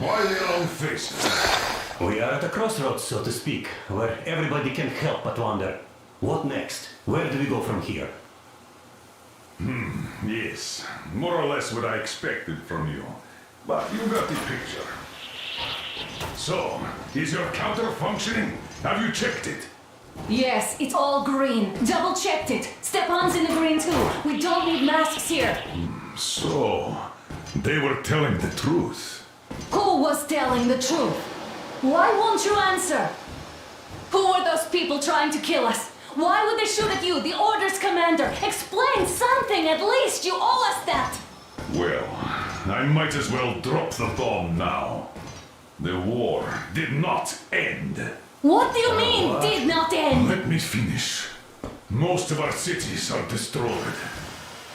Why the long faces? We are at a crossroads, so to speak, where everybody can help but wonder, what next? Where do we go from here? Yes, more or less what I expected from you. But you got the picture. So, is your counter functioning? Have you checked it? Yes, it's all green. Double checked it. Stepan's in the green too. We don't need masks here. So, they were telling the truth. Who was telling the truth? Why won't you answer? Who were those people trying to kill us? Why would they shoot at you, the Order's commander? Explain something at least. You owe us that. Well, I might as well drop the bomb now. The war did not end. What do you mean, did not end? Let me finish. Most of our cities are destroyed.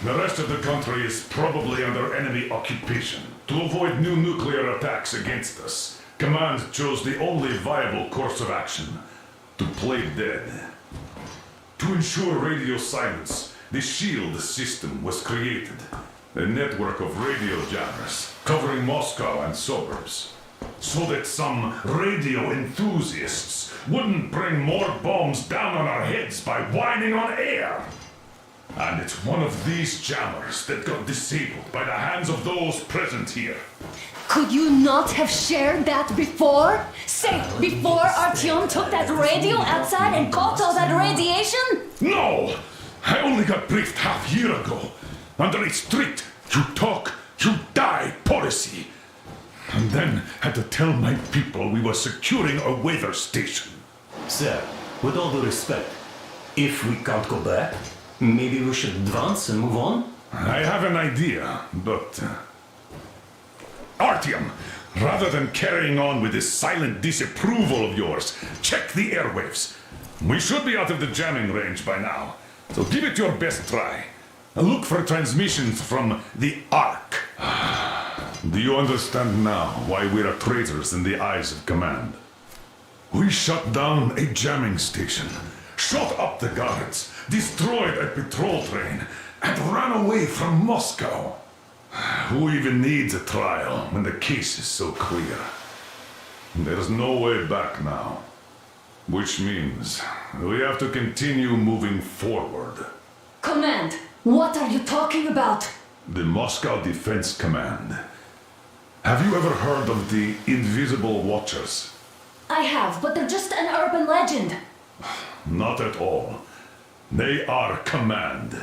The rest of the country is probably under enemy occupation. To avoid new nuclear attacks against us, Command chose the only viable course of action: to play dead. To ensure radio silence, the SHIELD system was created. A network of radio jammers covering Moscow and suburbs. So that some radio enthusiasts wouldn't bring more bombs down on our heads by whining on air. And it's one of these jammers that got disabled by the hands of those present here. Could you not have shared that before? Say, before Artyom took that radio outside and caught all that radiation? No! I only got briefed half year ago. Under a strict, you talk, you die policy. And then had to tell my people we were securing a weather station. Sir, with all due respect, if we can't go back, maybe we should advance and move on? I have an idea, but... Artyom, rather than carrying on with this silent disapproval of yours, check the airwaves. We should be out of the jamming range by now, so give it your best try. Look for transmissions from the Ark. Do you understand now why we are traitors in the eyes of Command? We shut down a jamming station, shot up the guards, destroyed a patrol train, and ran away from Moscow. Who even needs a trial when the case is so clear? There's no way back now. Which means we have to continue moving forward. Command, what are you talking about? The Moscow Defense Command. Have you ever heard of the Invisible Watchers? I have, but they're just an urban legend. Not at all. They are Command.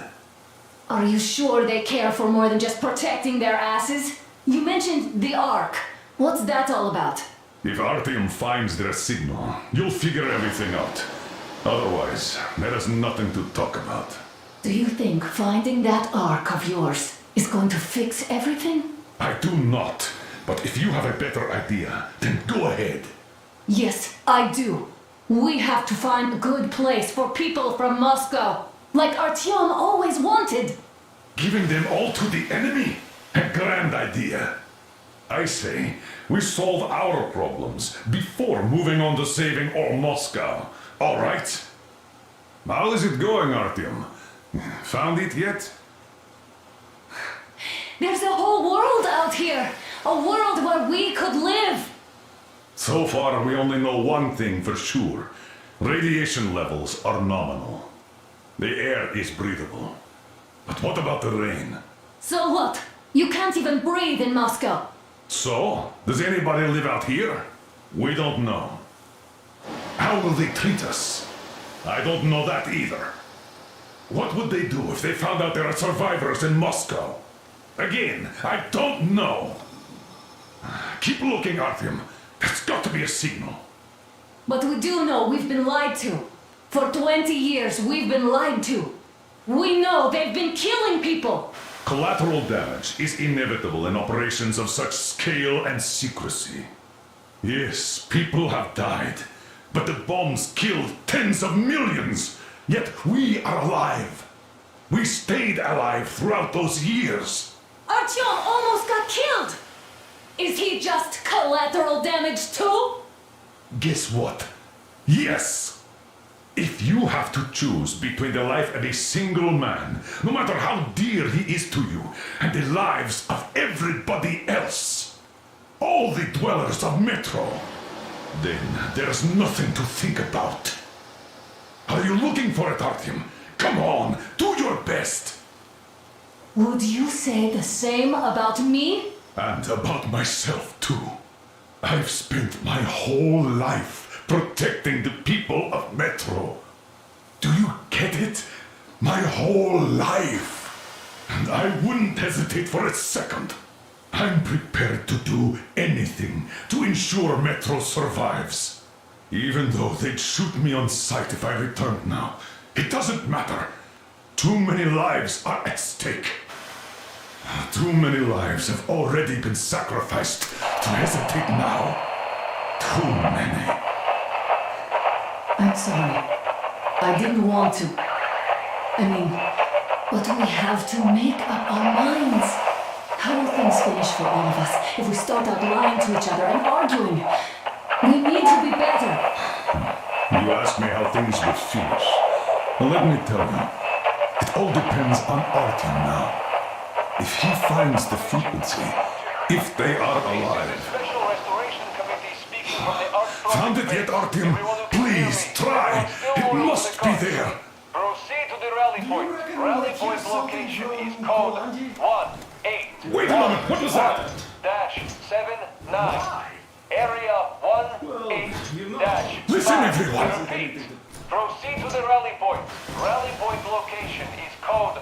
Are you sure they care for more than just protecting their asses? You mentioned the Ark. What's that all about? If Artyom finds their signal, you'll figure everything out. Otherwise, there is nothing to talk about. Do you think finding that Ark of yours is going to fix everything? I do not. But if you have a better idea, then go ahead. Yes, I do. We have to find a good place for people from Moscow, like Artyom always wanted. Giving them all to the enemy? A grand idea. I say, we solve our problems before moving on to saving all Moscow. All right? How is it going, Artyom? Found it yet? There's a whole world out here. A world where we could live. So far, we only know one thing for sure. Radiation levels are nominal. The air is breathable. But what about the rain? So what? You can't even breathe in Moscow. So, does anybody live out here? We don't know. How will they treat us? I don't know that either. What would they do if they found out there are survivors in Moscow? Again, I don't know. Keep looking, Artyom. There's got to be a signal. But we do know we've been lied to. For 20 years, we've been lied to. We know they've been killing people. Collateral damage is inevitable in operations of such scale and secrecy. Yes, people have died, but the bombs killed tens of millions. Yet we are alive. We stayed alive throughout those years. Artyom almost got killed. Is he just collateral damage too? Guess what? Yes! If you have to choose between the life of a single man, no matter how dear he is to you, and the lives of everybody else, All the dwellers of Metro. Then there's nothing to think about. Are you looking for it, Artyom? Come on, do your best. Would you say the same about me? And about myself, too. I've spent my whole life protecting the people of Metro. Do you get it? My whole life. And I wouldn't hesitate for a second. I'm prepared to do anything to ensure Metro survives. Even though they'd shoot me on sight if I returned now. It doesn't matter. Too many lives are at stake. Too many lives have already been sacrificed to hesitate now. Too many. I'm sorry. I didn't want to. But we have to make up our minds. How will things finish for all of us if we start out lying to each other and arguing? We need to be better. You ask me how things will finish. Well, let me tell you. It all depends on Artyom now. If he finds the frequency, if they are alive. Found it yet, Artyom? Please, try. It must be there. Proceed to the rally point. Rally point location is code 18. Wait a moment, what was that? -79. Area 18 Listen, everyone. Proceed to the rally point. Rally point location is code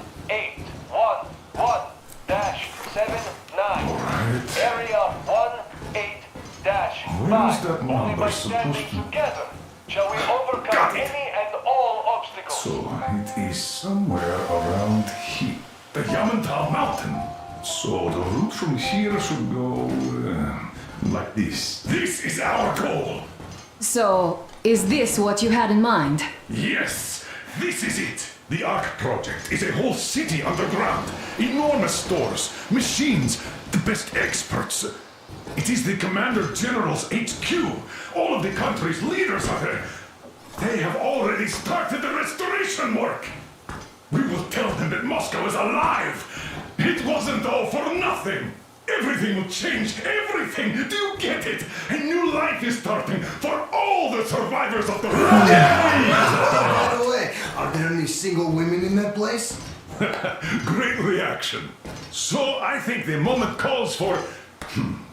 1811-79. Alright. Area 18-5. Where is that Only number by supposed standing to- together shall we Got overcome it. any and all obstacles. So, it is somewhere around here. The Yamantau Mountain. So, the route from here should go like this. This is our goal. So, is this what you had in mind? Yes, this is it. The Ark project is a whole city underground. Enormous stores, machines, the best experts. It is the Commander General's HQ. All of the country's leaders are there. They have already started the restoration work. We will tell them that Moscow is alive. It wasn't all for nothing. Everything will change, everything. Do you get it? A new life is starting for all the survivors of the war. By the way, are there any single women in that place? Great reaction. So I think the moment calls for...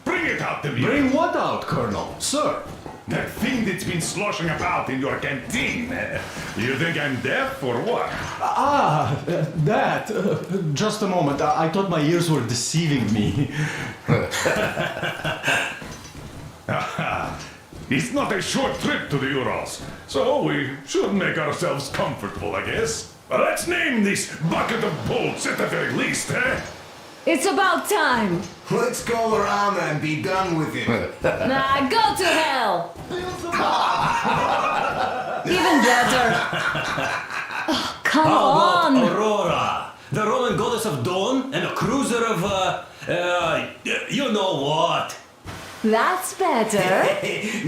Bring it out to me. Bring what out, Colonel? Sir? That thing that's been sloshing about in your canteen. You think I'm deaf or what? That. Just a moment. I thought my ears were deceiving me. It's not a short trip to the Urals, so we should make ourselves comfortable, I guess. Let's name this bucket of bolts at the very least, eh? It's about time. Let's call her Anna and be done with it. Nah, go to hell. Even better. Oh, come How on. about Aurora, the Roman goddess of dawn, and a cruiser of, you know what? That's better.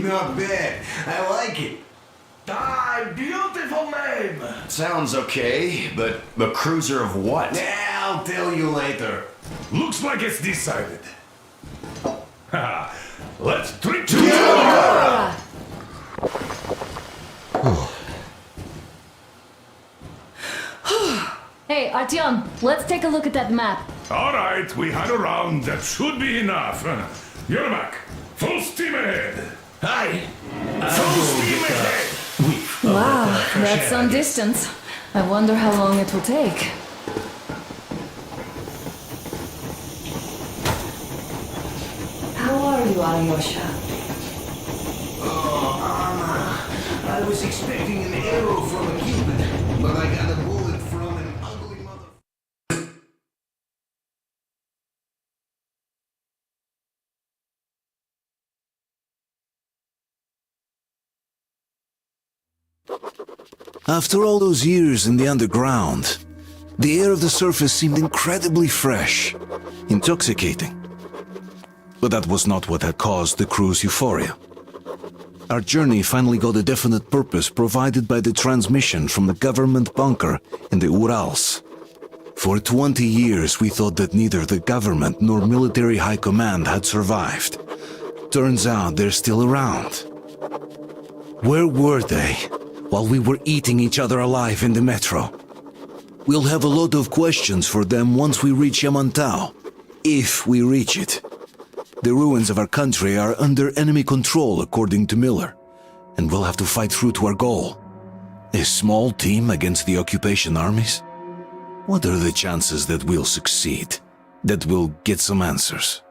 Not bad. I like it. Beautiful name. Sounds okay, but a cruiser of what? I'll tell you later. Looks like it's decided. Let's drink to Aurora! Hey, Artyom, let's take a look at that map. All right, we had a round. That should be enough. Yermak, full steam ahead. Hi. Full steam ahead. Wow, that's some distance. I wonder how long it will take. How are you, Alyosha? Oh, Anna. I was expecting an arrow from a Cupid, but I got a bullet from an ugly mother... After all those years in the underground, the air of the surface seemed incredibly fresh, intoxicating. But that was not what had caused the crew's euphoria. Our journey finally got a definite purpose provided by the transmission from the government bunker in the Urals. For 20 years, we thought that neither the government nor military high command had survived. Turns out they're still around. Where were they while we were eating each other alive in the metro? We'll have a lot of questions for them once we reach Yamantau, if we reach it. The ruins of our country are under enemy control, according to Miller, and we'll have to fight through to our goal. A small team against the occupation armies? What are the chances that we'll succeed? That we'll get some answers?